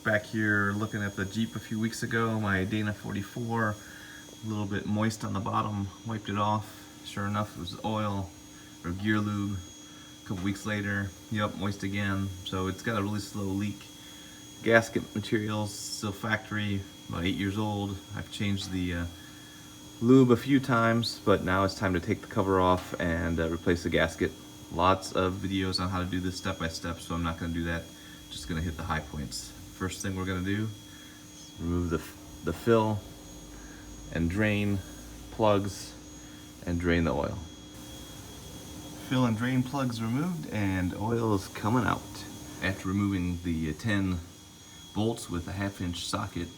back here looking at the Jeep a few weeks ago, my Dana 44, a little bit moist on the bottom, wiped it off. Sure enough, it was oil or gear lube. A couple weeks later, yep, moist again. So it's got a really slow leak. Gasket materials, still factory, about 8 years old. I've changed the lube a few times, but now it's time to take the cover off and replace the gasket. Lots of videos on how to do this step by step, so I'm not going to do that. Just going to hit the high points. First thing we're going to do, remove the fill and drain plugs and drain the oil. Fill and drain plugs removed and oil is coming out. After removing the 10 bolts with a 1/2 inch socket,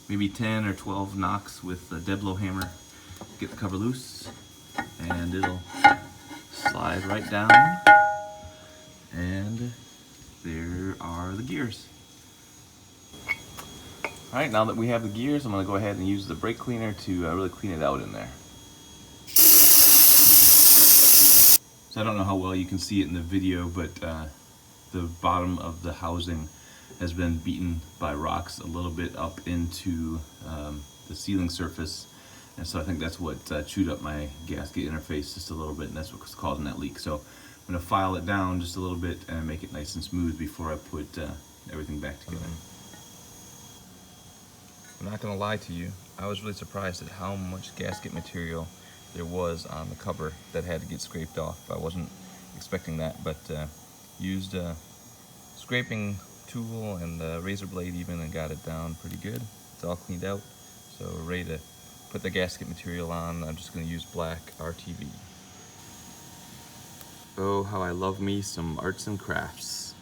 maybe 10 or 12 knocks with a dead blow hammer, get the cover loose and it'll slide right down, and there are the gears. Alright, now that we have the gears, I'm going to go ahead and use the brake cleaner to really clean it out in there. So I don't know how well you can see it in the video, but the bottom of the housing has been beaten by rocks a little bit up into the sealing surface, and so I think that's what chewed up my gasket interface just a little bit, and that's what's causing that leak. So I'm going to file it down just a little bit and make it nice and smooth before I put everything back together. I'm not going to lie to you, I was really surprised at how much gasket material there was on the cover that had to get scraped off. I wasn't expecting that, but used a scraping tool and a razor blade even and got it down pretty good. It's all cleaned out, so we're ready to put the gasket material on. I'm just going to use black RTV. Oh, how I love me some arts and crafts.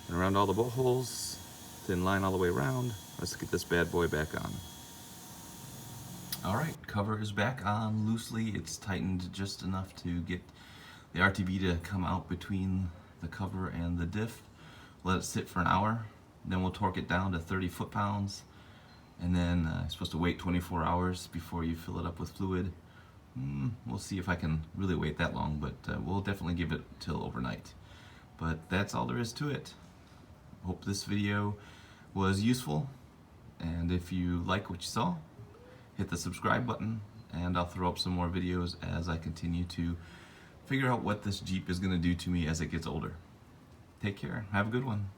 And around all the bolt holes, thin line all the way around. Let's get this bad boy back on. Alright, cover is back on loosely. It's tightened just enough to get the RTV to come out between the cover and the diff. Let it sit for an hour, then we'll torque it down to 30 foot-pounds, and then you're supposed to wait 24 hours before you fill it up with fluid. We'll see if I can really wait that long, but we'll definitely give it till overnight. But that's all there is to it. Hope this video was useful, and if you like what you saw, hit the subscribe button, and I'll throw up some more videos as I continue to figure out what this Jeep is going to do to me as it gets older. Take care. Have a good one.